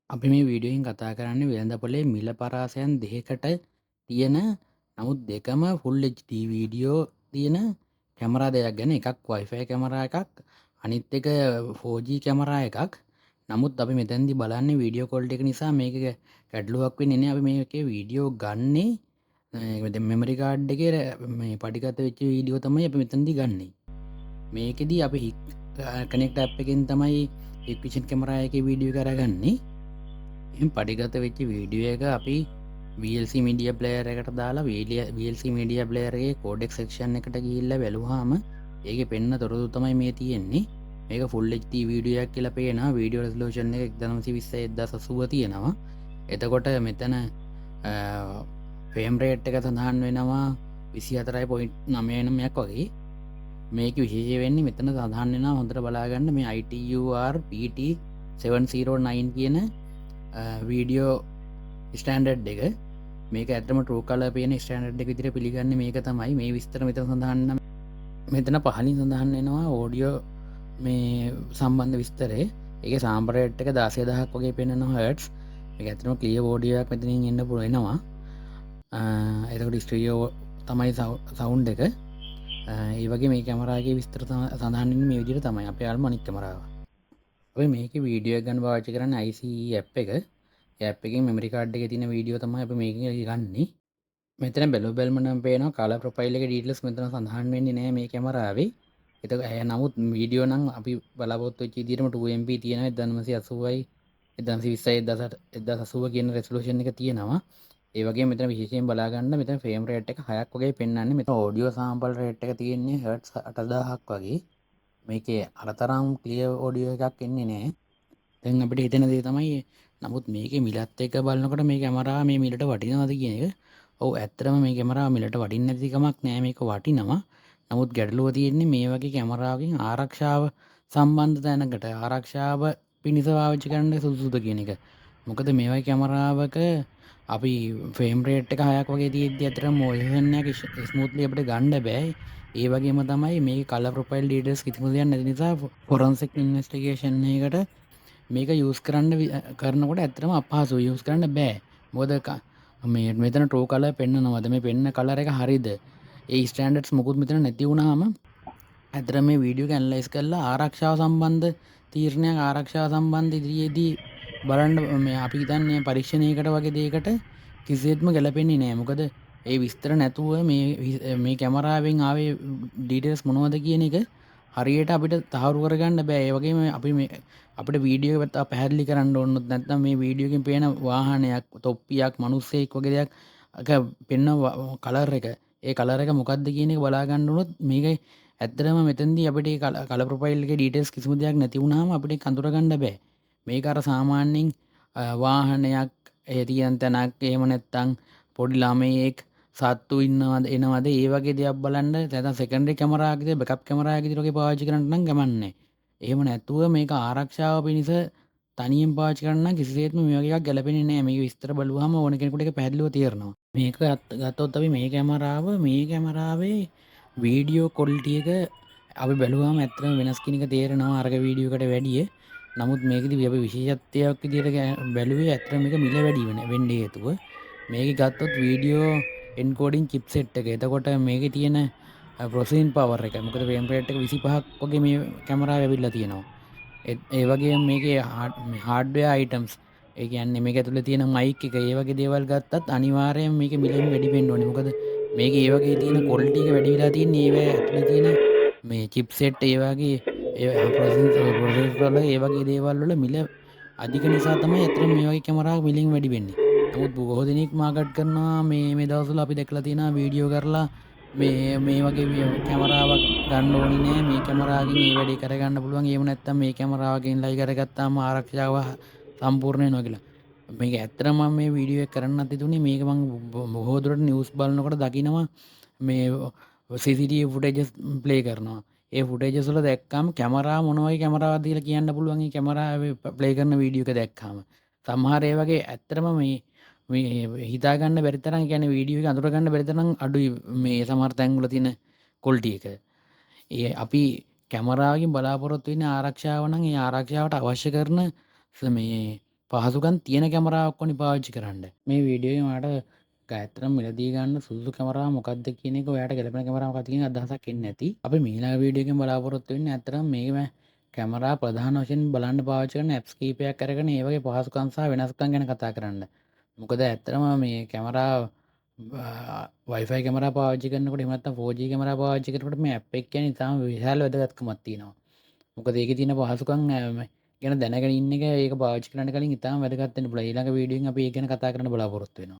අපි මේ වීඩියෝෙන් කතා කරන්නේ වෙළඳපොලේ මිල පරාසයන් දෙකකට තියෙන නමුත් දෙකම ෆුල් HD වීඩියෝ තියෙන කැමරා දෙයක් ගැන එකක් Wi-Fi කැමරා එකක් අනිත් එක 4G කැමරා එකක්. නමුත් අපි මෙතැන්දි බලන්නේ වීඩියෝ කෝල්ට එක නිසා මේක ගැටලුවක් වෙන්නේ නැහැ. අපි මේකේ වීඩියෝ ගන්නේ මෙමරි කාඩ් එකේ මේ පටිගත වෙච්ච වීඩියෝ තමයි අපි මෙතැන්දි ගන්නේ. මේකෙදී අපි කනෙක්ට් ඇප් එකෙන් තමයි හික්විෂන් කැමරා එකේ වීඩියෝ කරගන්නේ. පටිගත වෙච්ච වීඩියෝ එක අපි VLC මීඩිය ප්ලේයර් එකට දාලා VLC මීඩිය ප්ලේයර්ගේ කෝඩෙක් සෙක්ෂන් එකට ගිහිල්ලා බැලුවාම ඒක පෙන්න තොරතුරු තමයි මේ තියෙන්නේ. මේක ෆුල් HD වීඩියෝ එකක් කියලා පේනවා. වීඩියෝ රෙසලූෂන් එක 1920 තියෙනවා. එතකොට මෙතන ෆ්‍රේම් රේට් එක සඳහන් වෙනවා 24.99ක් වගේ. මේක විශේෂ වෙන්නේ මෙතන සඳහන් වෙනවා හොඳට බලාගන්න මේ ITUR PT709 කියන වීඩියෝ ස්ටන්ඩඩ් එක මේක ඇතම ටෝ කල පේන ස්ටන්ඩ් එක විදිර පිළිගන්න මේක තමයි මේ විස්තර මෙත සඳහන්න මෙතන පහලින් සඳහන් වෙනවා ඕඩියෝ මේ සම්බන්ධ විස්තරේ ඒක සාම්පරට් එක 16,000ක් වගේ පෙන්න්න හටස් එක ඇතම කලිය ෝඩියක් මෙතනින් එන්න පුරෙනවා. එතකට ස්ට්‍රියෝ තමයි සවුන්් එක ඒවගේ මේ කැමරාගේ විස්තර සඳහන්න මේ විදිර තමයි අප අල්ම අනික් කමරාව ඔය මේක වීඩියෝ ගන් වාචි කරන්න IC ඇප් එක ඇප් එක මෙමරි කාඩ් එක තින වීඩියෝ තමයි අප මේක ගන්නේ. මෙතන බැලු බැල්මනම් පේන කාල ප්‍රොෆයිල් එක ඩීටලස් මෙතන සඳහන් වෙන්නේ නෑ මේ කැමරාවේ. එත ඇය නමුත් වීඩියෝ නම් අපි බලපොත්තු චීදීරම 2MP තියෙන 1980යි 1920 1080 කියන රෙසලූෂන් එක තියෙනවා. ඒ වගේ මෙතන විශේෂයෙන් බලාගන්න මෙතන ෆ්‍රේම් රේට් එක 6ක් වගේ පෙන්වන්නේ. මෙතන ඔඩියෝ සාම්පල් රේට් එක තියෙන්නේ හර්ට්ස් 8000ක් වගේ. මේකේ අරතරම් ක්ලියර් ඔඩියෝ එකක් එන්නේ නෑ. දැන් අපිට හිතෙන දේ තමයි නමුත් මේකේ මිලත් එක්ක බලනකොට මේ කැමරාව මේ මිලට වටිනවද කියන එක. ඔව් ඇත්තටම මේ කැමරාව මිලට වටින්නේ නැති කමක් නෑ මේක වටිනවා. නමුත් ගැටලුව තියෙන්නේ මේ වගේ කැමරාවකින් ආරක්ෂාව සම්බන්ධ තැනකට ආරක්ෂාව පිණිස පාවිච්චි කරන්න සුදුසුද කියන එක. මොකද මේ වගේ කැමරාවක අපි ෆ්‍රේම් රේට් එක 6ක් වගේ තියෙද්දි අතර මොෂන් එක ස්මූත්ලි අපිට ගන්න බෑ. ඒ වගේම තමයි මේ කලර් ප්‍රොෆයිල් ඩීටේල්ස් කිසිම දෙයක් නැති නිසා ෆොරන්සික් ඉන්වෙස්ටිගේෂන් එකකට මේක යස් කරනකොට ඇතරම අපහසු යස් කරන්න බෑ. මොද මේ මෙතන ටෝ කල පෙන්න්නනවද මේ පෙන්න්න කලර එක හරිද ඒ ස්ටන්ඩට් මුකුත් මෙතන නැති වුණහම ඇතර මේ වීඩියෝ ඇන්ලයිස් කරලා ආරක්ෂාව සම්බන්ධ තීරණයක් ආරක්ෂාව සම්බන්ධ ඉදිරියේදී බලන්ඩ මේ අපි තන්නේ පරීක්ෂණයකට වගේ දේකට කිසිේත්ම ගැලපෙන්නේ නෑ. මොකද ඒ විස්තර නැතුව මේ කැමරාවෙන් ආවේ ඩීටස් මොනවද කියන එක හරියට අපිට තහවුරු කරගන්න බෑ. ඒ වගේම අපි අපිට වීඩියෝ එකත් පැහැදිලි කරන්න ඕනොත් නැත්නම් මේ වීඩියෝ එකෙන් පේන වාහනයක්, තොප්පියක්, මිනිස්සෙක් වගේ දෙයක් පෙන්න කලර් එක. ඒ කලර් එක මොකක්ද කියන එක බලා ගන්න උනොත් මේක ඇත්තටම මෙතෙන්දී අපිට කලර් ප්‍රොෆයිල් එකේ ඩීටේල්ස් කිසිම දෙයක් නැති වුණාම අපිට අඳුර ගන්න බෑ. මේක අර සාමාන්‍යයෙන් වාහනයක් ඒ තියෙන තැනක් එහෙම නැත්නම් පොඩි ළමයෙක් සත්තු ඉන්නවද එනවද ඒ වගේ දේවල් බලන්න නැත්නම් සෙකන්ඩරි කැමරාවකද බෑකප් කැමරාවකද වගේ පාවිච්චි කරන්න නම් ගමන්නේ. එහෙම නැතුව මේක ආරක්ෂාව පිණිස තනියෙන් පාවිච්චි කරන්න නම් කිසිසේත්ම මේ වගේ එකක් ගැලපෙන්නේ නැහැ. මේක විස්තර බලුවාම ඕන කෙනෙකුට ඒක පැහැදිලිව තේරෙනවා. මේක ගත්තොත් අපි මේ කැමරාවේ වීඩියෝ ක්වොලිටි එක අපි බැලුවාම ඇත්තටම වෙනස් කෙනෙක් තේරෙනවා අරක වීඩියෝ එකට වැඩිය. නමුත් මේකදී අපි විශේෂත්වයක් විදිහට බැලුවේ ඇත්තටම මේක මිල වැඩි වෙන්න හේතුව මේක ගත්තොත් වීඩියෝ එන්කෝඩින් චිප්සෙට් එක. එතකොට මේකේ තියෙන ප්‍රොසෙසින් පවර් එක මොකද ෆ්‍රේම් රේට් එක 25ක් වගේ මේ කැමරාව ඇවිල්ලා තියෙනවා. ඒ වගේ මේකේ හાર્ඩ්වෙයාර් අයිටම්ස් ඒ කියන්නේ මේක ඇතුලේ තියෙන මයික් එක ඒ වගේ දේවල් ගත්තත් අනිවාර්යයෙන් මේක මිලෙන් වැඩි වෙන්න ඕනේ. මොකද මේක ඒ වගේ තියෙන ක්වොලිටි එක වැඩි වෙලා තියෙන්නේ ඒව ඇතුලේ තියෙන මේ චිප්සෙට් ඒ වගේ ප්‍රොසෙසර් වල ඒ වගේ දේවල් වල මිල අධික නිසා තමයි අතන මේ වගේ කැමරාවක් මිලින් වැඩි වෙන්නේ. නමුත් බොහෝ දෙනෙක් මාකට් කරනවා මේ දවස්වල අපි දැකලා තියෙනවා වීඩියෝ කරලා මේ වගේ කැමරාවක් ගන්න ඕනේ නෑ මේ කැමරාවකින් මේ වැඩේ කරගන්න පුළුවන්. එහෙම නැත්නම් මේ කැමරාවකින් ලයි කරගත්තාම ආරක්ෂාව සම්පූර්ණ වෙනවා කියලා. මේක ඇත්තටම මම මේ වීඩියෝ එක කරන්නත් හිතුනේ මේක මම බොහෝ දුරට නිවුස් බලනකොට දකිනවා මේ CCTV ෆුටේජස් ප්ලේ කරනවා. ඒ ෆුටේජස් වල දැක්කම කැමරාව මොන වගේ කැමරාවක්ද කියලා කියන්න පුළුවන්. මේ කැමරාවේ ප්ලේ කරන වීඩියෝ එක දැක්කම සමහර ඒ වගේ ඇත්තටම මේ හිතා ගන්න බැරි තරම් කියන්නේ වීඩියෝ එක අඳුර ගන්න බැරි තරම් අඩුයි මේ සමහර තැන්වල තියෙන ක්වොලිටි එක. ඒ අපි කැමරාවකින් බලාපොරොත්තු වෙන ආරක්ෂාව නම් ඒ ආරක්ෂාවට අවශ්‍ය කරන මේ පහසුකම් තියෙන කැමරාවක් ඕනි පාවිච්චි කරන්න. මේ වීඩියෝ එකේ මට ඇත්තටම මිලදී ගන්න සුදුසු කැමරාව මොකක්ද කියන එක ඔයාලට ගැලපෙන කැමරාව මොකක්ද කියන අදහසක් එන්නේ නැති. අපි මීළඟ වීඩියෝ එකෙන් බලාපොරොත්තු වෙන්නේ ඇත්තටම මේ කැමරා ප්‍රධාන වශයෙන් බලන්න පාවිච්චි කරන ඇප්ස් කීපයක් අරගෙන ඒ වගේ පහසුකම් සහ වෙනස්කම් ගැන කතා කරන්න. මොකද ඇත්තටම මේ කැමරා වයිෆයි කැමරා පාවිච්චි කරනකොට එහෙම නැත්නම් 4G කැමරා පාවිච්චි කරනකොට මේ ඇප් එක කියන්නේ ඉතාම විශාල වැදගත්කමක් තියෙනවා. මොකද ඒකේ තියෙන පහසුකම් ගැන දැනගෙන ඉන්න එක ඒක පාවිච්චි කරන්න කලින් ඉතාම වැදගත් වෙන්න පුළුවන්. ඊළඟ වීඩියෝ එකෙන් අපි ඒක ගැන කතා කරන්න බලාපොරොත්තු වෙනවා.